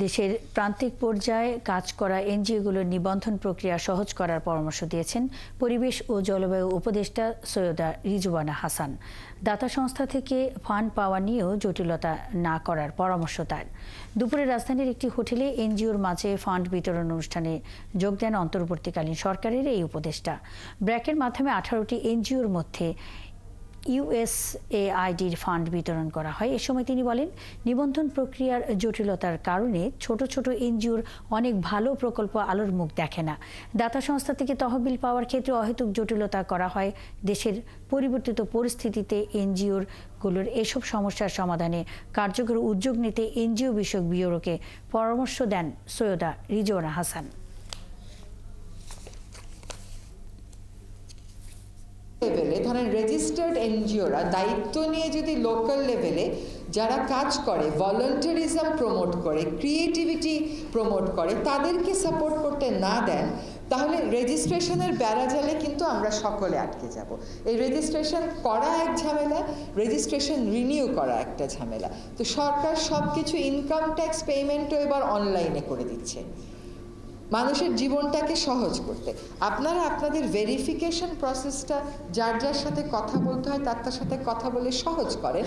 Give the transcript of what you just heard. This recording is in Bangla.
দেশের প্রান্তিক পর্যায়ে কাজ করা এনজিওগুলোর নিবন্ধন প্রক্রিয়া সহজ করার পরামর্শ দিয়েছেন পরিবেশ ও জলবায়ু উপদেষ্টা সৈয়দা রিজওয়ানা হাসান। দাতা সংস্থা থেকে ফান্ড পাওয়া নিয়েও জটিলতা না করার পরামর্শ তার। দুপুরে রাজধানীর একটি হোটেলে এনজিওর মাঝে ফান্ড বিতরণ অনুষ্ঠানে যোগ দেন অন্তর্বর্তীকালীন সরকারের এই উপদেষ্টা। ব্র্যাকের মাধ্যমে 18টি এনজিওর মধ্যে USAIDর ফান্ড বিতরণ করা হয়। এ সময় তিনি বলেন, নিবন্ধন প্রক্রিয়ার জটিলতার কারণে ছোট ছোট এনজিওর অনেক ভালো প্রকল্প আলোর মুখ দেখে না। দাতা সংস্থা থেকে তহবিল পাওয়ার ক্ষেত্রে অহেতুক জটিলতা করা হয়। দেশের পরিবর্তিত পরিস্থিতিতে এনজিওগুলোর এসব সমস্যার সমাধানে কার্যকর উদ্যোগ নিতে এনজিও বিষয়ক ব্যুরোকে পরামর্শ দেন সৈয়দা রিজওয়ানা হাসান। লেভেলে ধরেন রেজিস্টার্ড এনজিওরা দায়িত্ব নিয়ে যদি লোকাল লেভেলে যারা কাজ করে, ভলান্টারিজম প্রমোট করে, ক্রিয়েটিভিটি প্রমোট করে, তাদেরকে সাপোর্ট করতে না দেন, তাহলে রেজিস্ট্রেশনের বেড়াজালে কিন্তু আমরা সকলে আটকে যাব। এই রেজিস্ট্রেশন করা এক ঝামেলা, রেজিস্ট্রেশন রিনিউ করা একটা ঝামেলা। তো সরকার সব কিছু ইনকাম ট্যাক্স পেমেন্টও এবার অনলাইনে করে দিচ্ছে মানুষের জীবনটাকে সহজ করতে। আপনারা আপনাদের ভেরিফিকেশন প্রসেসটা যার যার সাথে কথা বলতে হয় তার সাথে কথা বলে সহজ করেন।